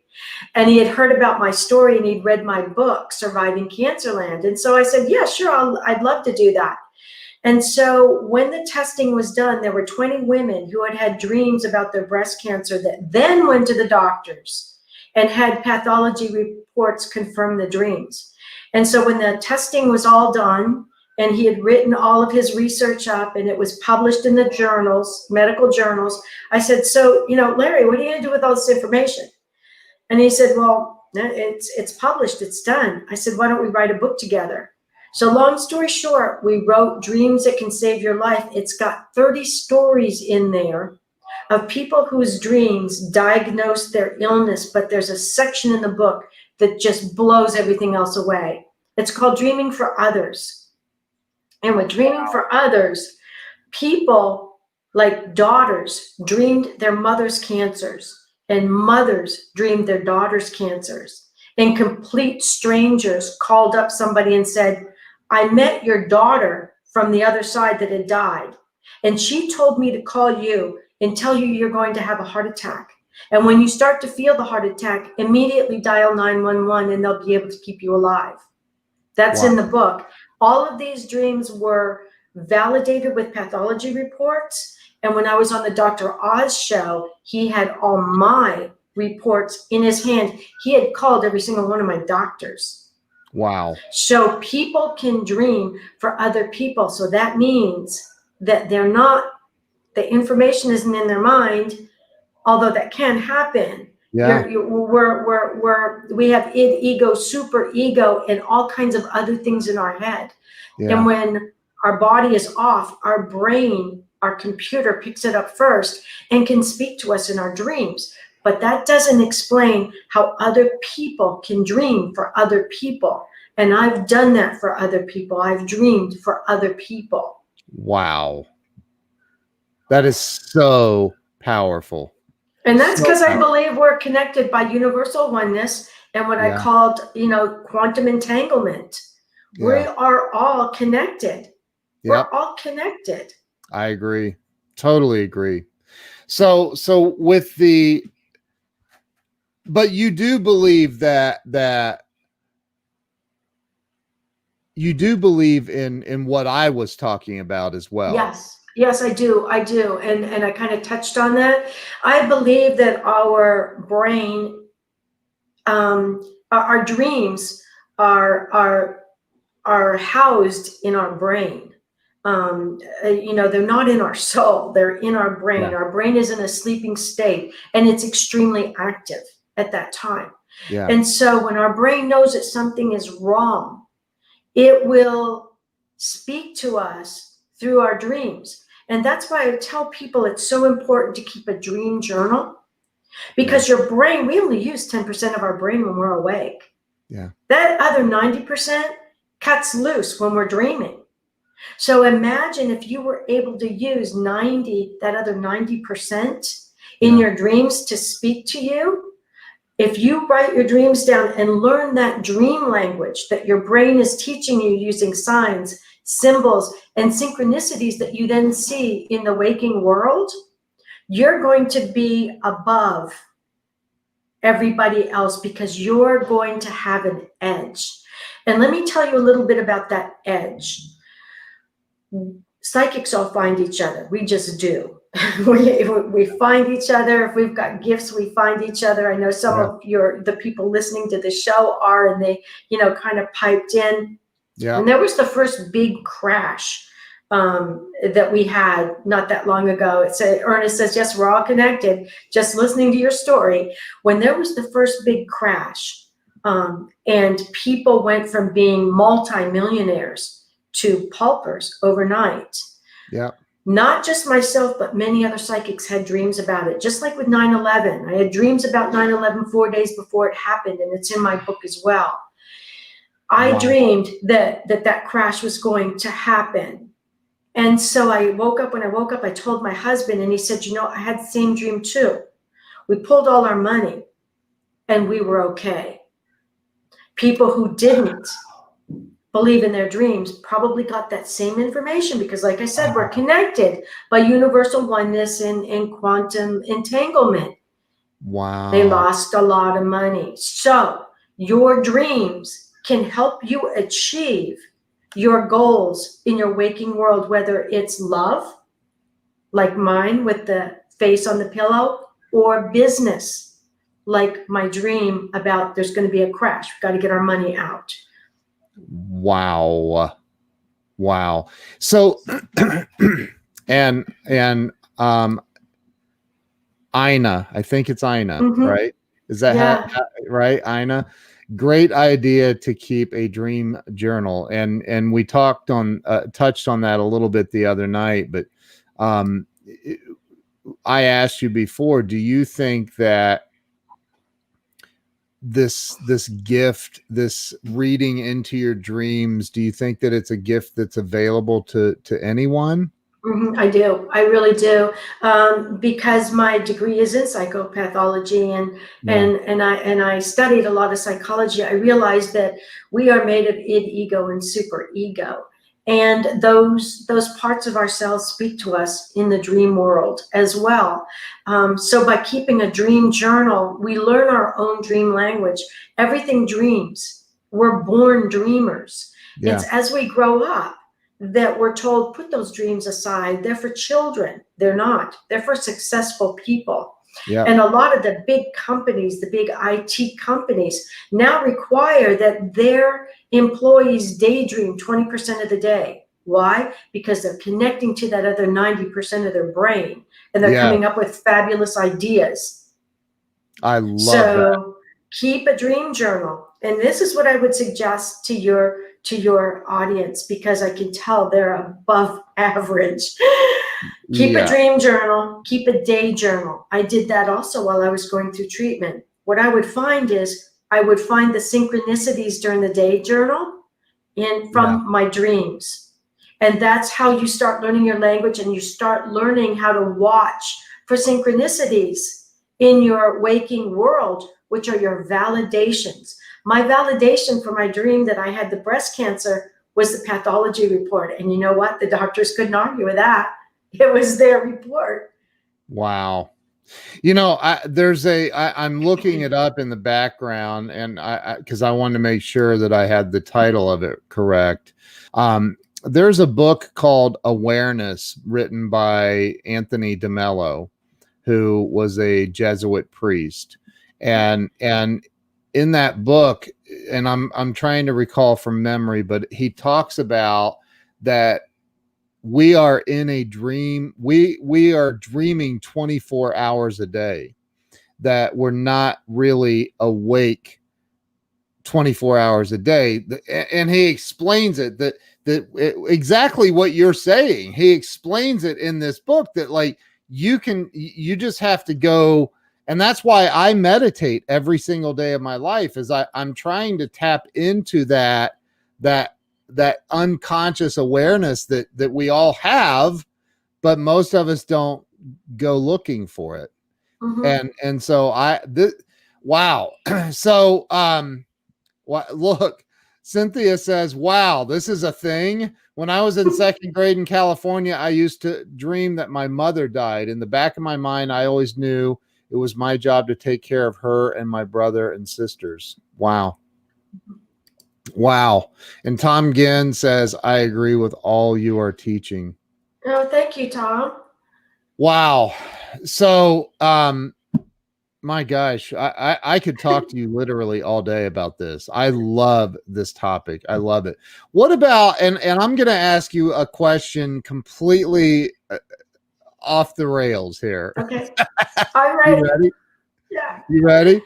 And he had heard about my story and he'd read my book, Surviving Cancerland. And so I said, yeah, sure, I'd love to do that. And so when the testing was done, there were 20 women who had had dreams about their breast cancer that then went to the doctors and had pathology reports confirm the dreams. And so when the testing was all done, and he had written all of his research up and it was published in the journals, medical journals, I said, so, Larry, what are you going to do with all this information? And he said, well, it's published, it's done. I said, why don't we write a book together? So long story short, we wrote Dreams That Can Save Your Life. It's got 30 stories in there of people whose dreams diagnosed their illness, but there's a section in the book that just blows everything else away. It's called Dreaming for Others. And with Dreaming for Others, people like daughters dreamed their mother's cancers, and mothers dreamed their daughters' cancers. And complete strangers called up somebody and said, I met your daughter from the other side that had died. And she told me to call you and tell you you're going to have a heart attack. And when you start to feel the heart attack, immediately dial 911 and they'll be able to keep you alive. That's in the book. All of these dreams were validated with pathology reports. And when I was on the Dr. Oz show, he had all my reports in his hand. He had called every single one of my doctors. Wow. So people can dream for other people. So that means that they're not, the information isn't in their mind, although that can happen. Yeah. We have id, ego, super ego, and all kinds of other things in our head. Yeah. And when our body is off, our brain, our computer picks it up first and can speak to us in our dreams. But that doesn't explain how other people can dream for other people. And I've done that for other people. I've dreamed for other people. Wow. That is so powerful. And that's because I believe we're connected by universal oneness and what I called, quantum entanglement. Yeah. We are all connected. Yep. We're all connected. I agree. Totally agree. So with the, but you do believe that you do believe in what I was talking about as well. Yes, I do. And I kind of touched on that. I believe that our brain, our dreams are housed in our brain. They're not in our soul, they're in our brain. Yeah. Our brain is in a sleeping state and it's extremely active at that time. Yeah. And so when our brain knows that something is wrong, it will speak to us through our dreams. And that's why I tell people it's so important to keep a dream journal, because your brain, we only use 10% of our brain when we're awake. Yeah. That other 90% cuts loose when we're dreaming. So imagine if you were able to use that other 90% in your dreams to speak to you. If you write your dreams down and learn that dream language that your brain is teaching you using signs, symbols, and synchronicities that you then see in the waking world, you're going to be above everybody else because you're going to have an edge. And let me tell you a little bit about that edge. Psychics all find each other. We just do. we find each other. If we've got gifts, we find each other. I know some of the people listening to the show are, and they, kind of piped in. Yeah. And there was the first big crash that we had not that long ago. Ernest says, yes, we're all connected. Just listening to your story. When there was the first big crash, and people went from being multimillionaires to paupers overnight. Yeah. Not just myself, but many other psychics had dreams about it. Just like with 9/11. I had dreams about 9/11 4 days before it happened, and it's in my book as well. I dreamed that crash was going to happen. And so when I woke up, I told my husband, and he said, I had the same dream too. We pulled all our money and we were okay. People who didn't believe in their dreams probably got that same information because, like I said, we're connected by universal oneness and quantum entanglement. Wow. They lost a lot of money. So your dreams can help you achieve your goals in your waking world, whether it's love, like mine with the face on the pillow, or business, like my dream about there's going to be a crash. We've got to get our money out. Wow. So, and Ina, I think it's Ina, right? Is that how, right? Ina, great idea to keep a dream journal. And we touched on that a little bit the other night, but I asked you before, do you think that this gift, this reading into your dreams, do you think that it's a gift that's available to anyone? I do. I really do. Because my degree is in psychopathology and I studied a lot of psychology. I realized that we are made of id, ego, and super ego. And those parts of ourselves speak to us in the dream world as well. So by keeping a dream journal, we learn our own dream language. Everything dreams. We're born dreamers. Yeah. It's as we grow up that we're told, put those dreams aside. They're for children. They're not. They're for successful people. Yeah. And a lot of the big companies, the big IT companies now require that their employees daydream 20% of the day. Why? Because they're connecting to that other 90% of their brain and they're coming up with fabulous ideas. I love that. So keep a dream journal. And this is what I would suggest to your audience, because I can tell they're above average. Keep a dream journal, keep a day journal. I did that also while I was going through treatment. What I would find is I would find the synchronicities during the day journal from my dreams. And that's how you start learning your language, and you start learning how to watch for synchronicities in your waking world, which are your validations. My validation for my dream that I had the breast cancer was the pathology report. And you know what? The doctors couldn't argue with that. It was their report. Wow. I'm looking it up in the background, and because I wanted to make sure that I had the title of it correct. There's a book called Awareness written by Anthony DeMello, who was a Jesuit priest. And in that book, and I'm trying to recall from memory, but he talks about that we are in a dream. We are dreaming 24 hours a day, that we're not really awake 24 hours a day. And he explains it that exactly what you're saying. He explains it in this book that like you just have to go. And that's why I meditate every single day of my life, is I'm trying to tap into that unconscious awareness that we all have, but most of us don't go looking for it. And so wow. So look, Cynthia says, wow, this is a thing. When I was in second grade in California, I used to dream that my mother died. In the back of my mind, I always knew it was my job to take care of her and my brother and sisters. Wow. Wow. And Tom Ginn says, I agree with all you are teaching. Oh, thank you, Tom. Wow. So, my gosh, I could talk to you literally all day about this. I love this topic. I love it. What about, and I'm going to ask you a question completely off the rails here. Okay. I'm ready. You ready? Yeah. You ready?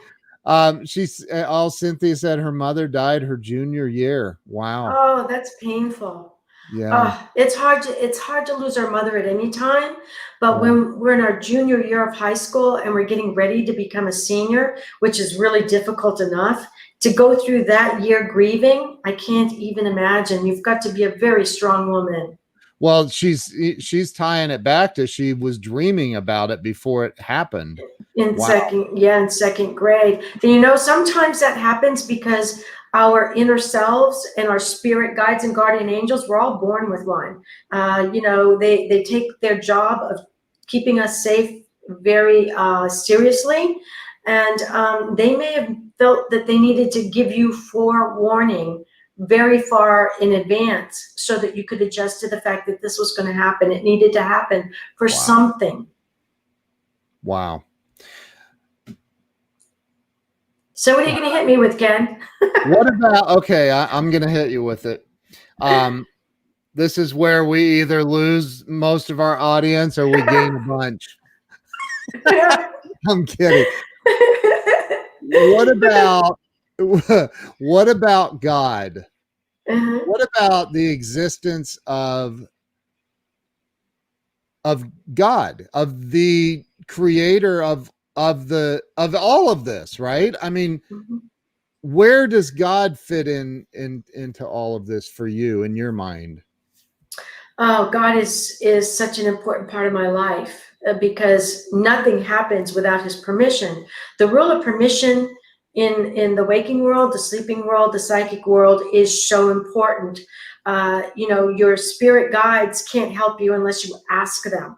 All Cynthia said her mother died her junior year. Wow. Oh, that's painful. Yeah. It's hard to lose our mother at any time, but when we're in our junior year of high school and we're getting ready to become a senior, which is really difficult enough, to go through that year grieving, I can't even imagine. You've got to be a very strong woman. Well, she's tying it back to she was dreaming about it before it happened. In second grade. And sometimes that happens because our inner selves and our spirit guides and guardian angels, we're all born with one. They take their job of keeping us safe very seriously. And they may have felt that they needed to give you forewarning very far in advance so that you could adjust to the fact that this was going to happen. It needed to happen for something. Wow. So what are you going to hit me with, Ken? What about, okay, I'm going to hit you with it. This is where we either lose most of our audience or we gain a bunch. I'm kidding. What about God? What about the existence of God, of the creator of all of this, right? I mean, where does God fit into all of this for you in your mind? Oh, God is such an important part of my life because nothing happens without his permission. The rule of permission in the waking world, the sleeping world, the psychic world is so important. Your spirit guides can't help you unless you ask them.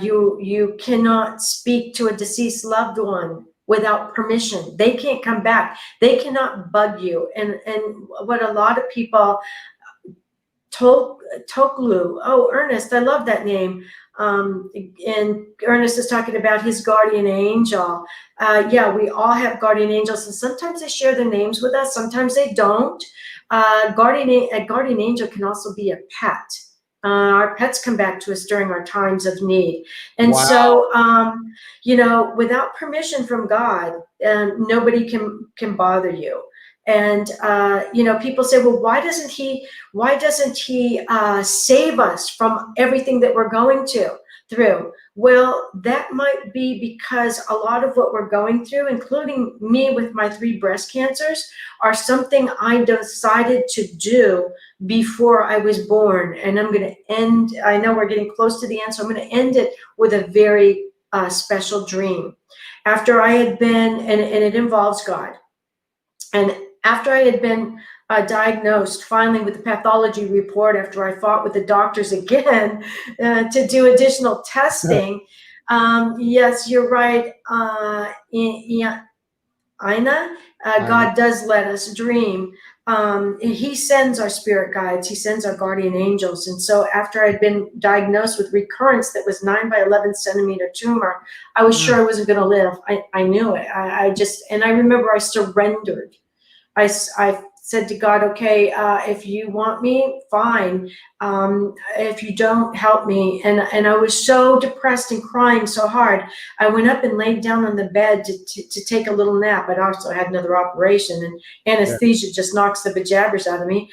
You cannot speak to a deceased loved one without permission. They can't come back. They cannot bug you. And what a lot of people, Toklu, oh, Ernest, I love that name. And Ernest is talking about his guardian angel. We all have guardian angels, and sometimes they share their names with us, sometimes they don't. A guardian angel can also be a pet. Our pets come back to us during our times of need. And so, without permission from God, nobody can bother you. And, people say, well, why doesn't he save us from everything that we're going through? Well, that might be because a lot of what we're going through, including me with my 3 breast cancers, are something I decided to do before I was born. And I'm going to end, I know we're getting close to the end, so I'm going to end it with a very special dream. After I had been, and it involves God, and after I had been diagnosed finally with the pathology report, after I fought with the doctors again to do additional testing, yes, you're right, Ina, God does let us dream. He sends our spirit guides, he sends our guardian angels. And so after I'd been diagnosed with recurrence that was 9 by 11 centimeter tumor, I was sure I wasn't going to live. I knew it. And I remember I surrendered. I said to God, okay, if you want me, fine. If you don't, help me. And I was so depressed and crying so hard. I went up and laid down on the bed to take a little nap. I'd also had another operation, and anesthesia just knocks the bejabbers out of me.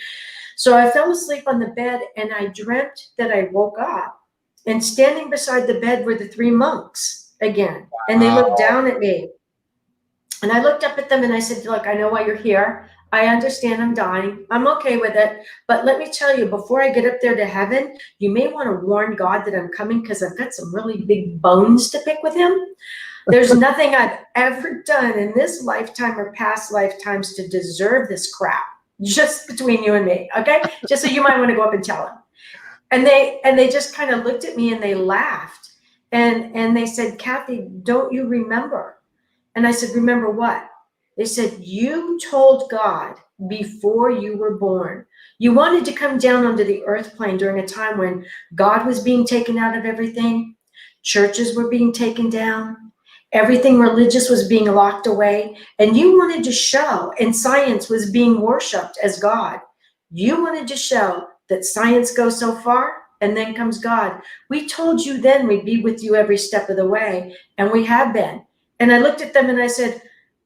So I fell asleep on the bed, and I dreamt that I woke up, and standing beside the bed were the 3 monks again. And they looked down at me. And I looked up at them and I said, look, I know why you're here. I understand I'm dying. I'm okay with it. But let me tell you, before I get up there to heaven, you may want to warn God that I'm coming because I've got some really big bones to pick with him. There's nothing I've ever done in this lifetime or past lifetimes to deserve this crap. Just between you and me, okay? Just so you might want to go up and tell him. And they just kind of looked at me and they laughed. And they said, Kathy, don't you remember? And I said, remember what? They said, you told God before you were born, you wanted to come down onto the earth plane during a time when God was being taken out of everything. Churches were being taken down. Everything religious was being locked away. And you wanted to show, and science was being worshiped as God. You wanted to show that science goes so far, and then comes God. We told you then we'd be with you every step of the way, and we have been. And I looked at them and I said,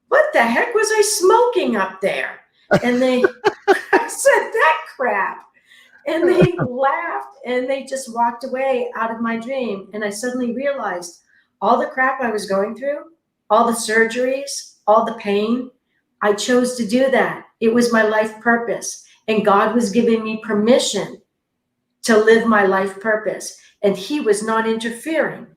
what the heck was I smoking up there? And they I said, that crap. And they laughed and they just walked away out of my dream. And I suddenly realized all the crap I was going through, all the surgeries, all the pain, I chose to do that. It was my life purpose. And God was giving me permission to live my life purpose. And he was not interfering.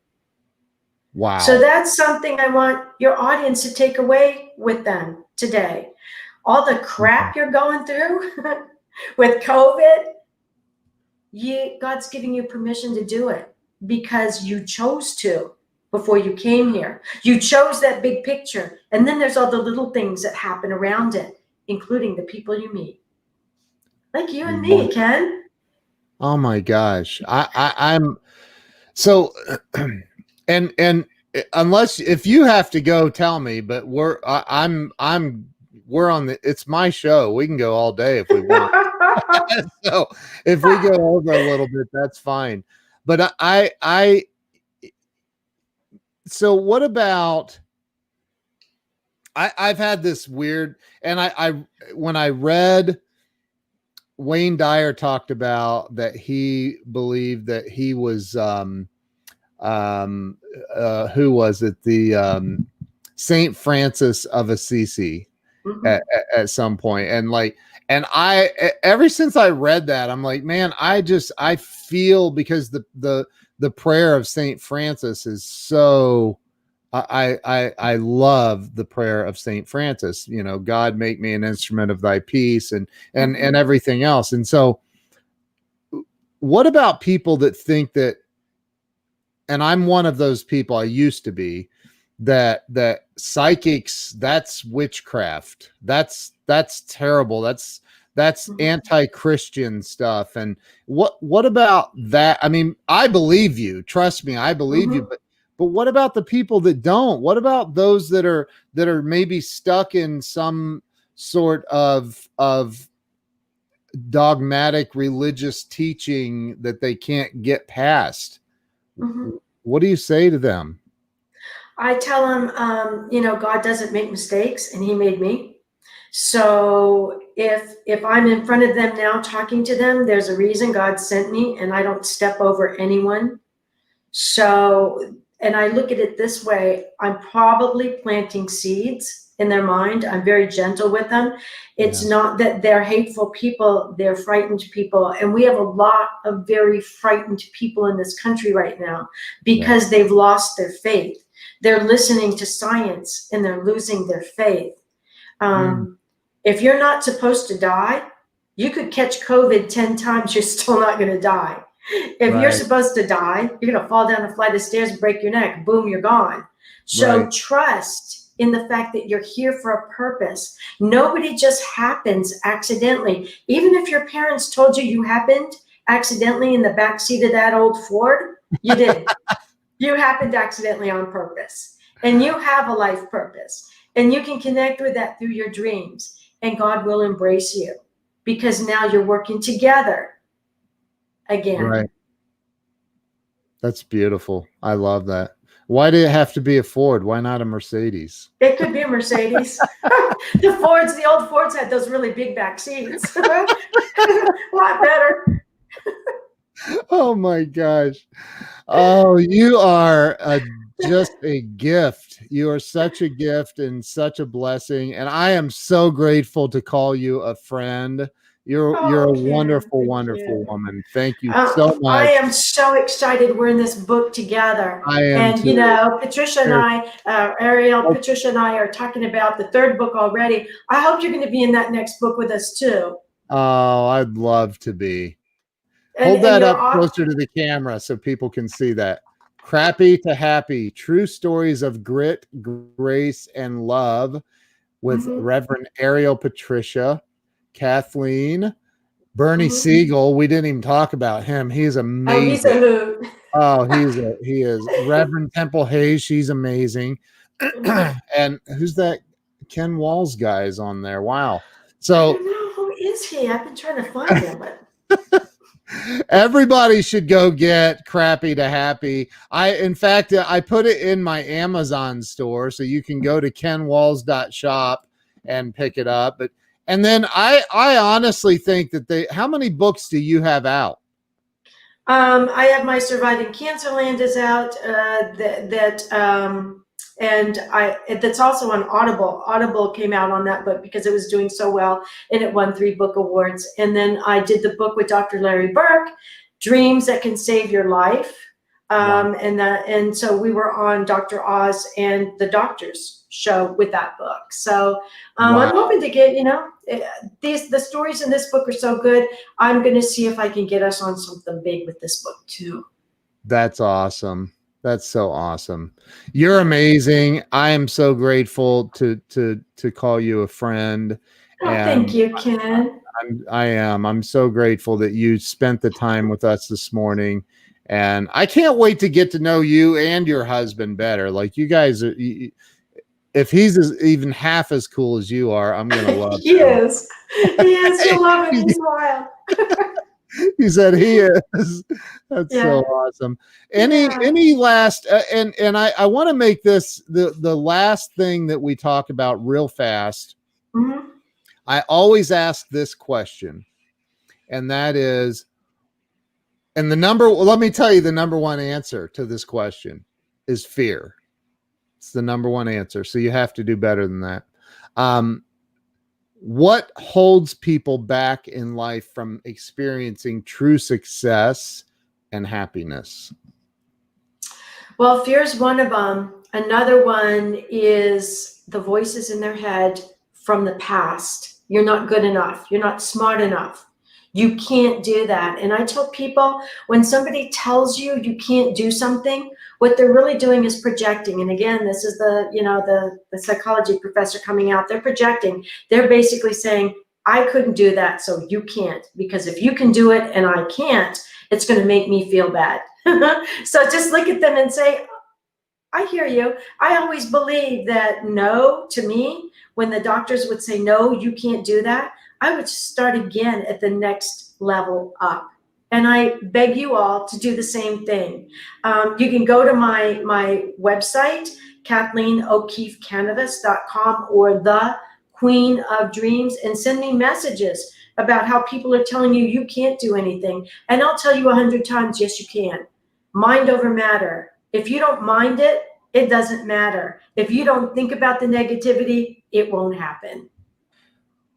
Wow. So that's something I want your audience to take away with them today. All the crap you're going through with COVID, God's giving you permission to do it because you chose to before you came here. You chose that big picture. And then there's all the little things that happen around it, including the people you meet. Like you and me, Ken. Oh my gosh. I'm so and unless if you have to go, tell me, but we're on the, it's my show. We can go all day if we want. So if we go over a little bit, that's fine. But so what about, I've had this weird, and I when I read Wayne Dyer talked about that he believed that he was who was it, the Saint Francis of Assisi at some point, and like, and I ever since I read that, I'm like, man, I feel, because the prayer of Saint Francis is so, I love the prayer of Saint Francis, you know, God make me an instrument of thy peace, and everything else. And so what about people that think that, and I'm one of those people, I used to be, that psychics, that's witchcraft, that's terrible, that's anti-Christian stuff. And what about that? I mean, I believe you, trust me, I believe you, but what about the people that don't? What about those that are maybe stuck in some sort of dogmatic religious teaching that they can't get past? What do you say to them? I tell them, you know, God doesn't make mistakes, and he made me. So if I'm in front of them now talking to them, there's a reason God sent me, and I don't step over anyone. So, and I look at it this way, I'm probably planting seeds in their mind. I'm very gentle with them. It's not that they're hateful people, they're frightened people. And we have a lot of very frightened people in this country right now because they've lost their faith. They're listening to science and they're losing their faith. If you're not supposed to die, you could catch COVID 10 times, you're still not going to die. If you're supposed to die, you're going to fall down a flight of stairs, break your neck, boom, you're gone. So trust in the fact that you're here for a purpose. Nobody just happens accidentally. Even if your parents told you you happened accidentally in the backseat of that old Ford, you did. You happened accidentally on purpose. And you have a life purpose. And you can connect with that through your dreams. And God will embrace you because now you're working together again. Right. That's beautiful. I love that. Why did it have to be a Ford? Why not a Mercedes? It could be a Mercedes. The old Fords had those really big back seats. A lot better. Oh my gosh. Oh, you are just a gift. You are such a gift and such a blessing. And I am so grateful to call you a friend. You're Oh, a Ken, wonderful, thank wonderful you. woman. Thank you so I much. am so excited we're in this book together. I am And, too. Patricia and Here. I, Ariel, Patricia and I are talking about the third book already. I hope you're going to be in that next book with us too. Oh, I'd love to be. And Hold that you're up off. closer to the camera so people can see that. Crappy to Happy, True Stories of Grit, Grace, and Love with Mm-hmm, Reverend Ariel Patricia, Kathleen, Bernie mm-hmm. Siegel. We didn't even talk about him. He's Oh, he's a amazing. hoot. Oh, he is. Reverend Temple Hayes, she's amazing. And who's that? Ken Walls guy is on there. Wow. I So don't know. Who is he? I've been trying to find him, but everybody should go get Crappy to Happy. In fact, I put it in my Amazon store, so you can go to kenwalls.shop and pick it up. And then I honestly think that how many books do you have out? I have my Surviving Cancerland is out. And that's also on Audible. Audible came out on that book because it was doing so well, and it won 3 book awards. And then I did the book with Dr. Larry Burke, Dreams That Can Save Your Life. Wow. And so we were on Dr. Oz and the Doctors show with that book. So Wow. I'm hoping to get, the stories in this book are so good. I'm going to see if I can get us on something big with this book too. That's awesome. That's so awesome. You're amazing. I am so grateful to call you a friend. Oh, And thank you, Ken. I am. I'm so grateful that you spent the time with us this morning. And I can't wait to get to know you and your husband better. Like, you guys are, if he's even half as cool as you are, I'm going to love He him. is. He is. You'll love him. He's wild. He said he is. That's Yeah. so awesome. Any last and I want to make this the last thing that we talk about real fast. Mm-hmm. I always ask this question, and that is, and let me tell you, the number one answer to this question is fear. It's the number one answer. So you have to do better than that. What holds people back in life from experiencing true success and happiness? Well, fear is one of them. Another one is the voices in their head from the past. You're not good enough. You're not smart enough. You can't do that. And I tell people, when somebody tells you you can't do something, what they're really doing is projecting. And again, this is the psychology professor coming out. They're projecting. They're basically saying, I couldn't do that, so you can't. Because if you can do it and I can't, it's going to make me feel bad. So just look at them and say, I hear you. I always believe that no to me, when the doctors would say, no, you can't do that, I would start again at the next level up. And I beg you all to do the same thing. You can go to my website, KathleenO'Keefe-Kanavos.com, or The Queen of Dreams, and send me messages about how people are telling you you can't do anything. And I'll tell you 100 times, yes, you can. Mind over matter. If you don't mind it, it doesn't matter. If you don't think about the negativity, it won't happen.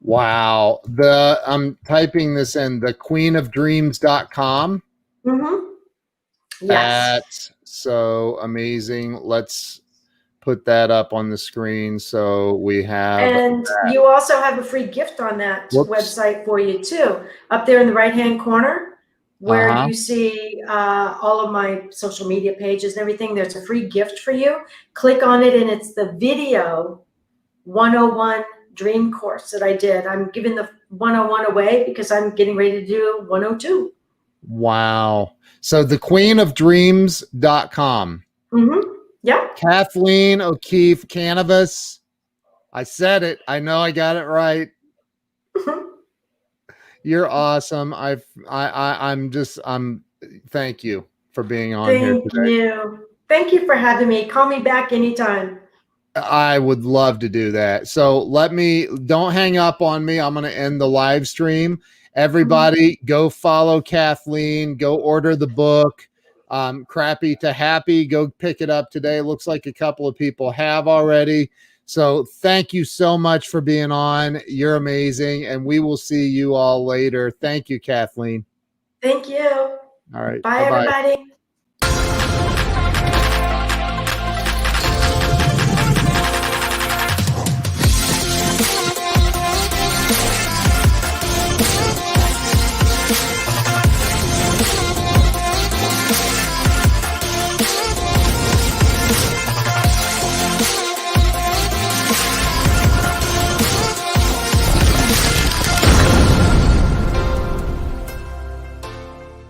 Wow. I'm typing this in, thequeenofdreams.com. Mm-hmm. Yes. That's so amazing. Let's put that up on the screen so we have. And you also have a free gift on that website for you too. Up there in the right-hand corner where you see all of my social media pages and everything, there's a free gift for you. Click on it and it's the video 101 dream course that I did. I'm giving the 101 away because I'm getting ready to do 102. Wow. So thequeenofdreams.com. Mm-hmm. Yeah. Kathleen O'Keefe-Kanavos. I said it. I know I got it right. You're awesome. I'm thank you for being on here today. Thank you. Thank you for having me. Call me back anytime. I would love to do that. So don't hang up on me. I'm going to end the live stream. Everybody go follow Kathleen, go order the book. Crappy to Happy, go pick it up today. Looks like a couple of people have already. So thank you so much for being on. You're amazing. And we will see you all later. Thank you, Kathleen. Thank you. All right. Bye, Bye-bye. everybody.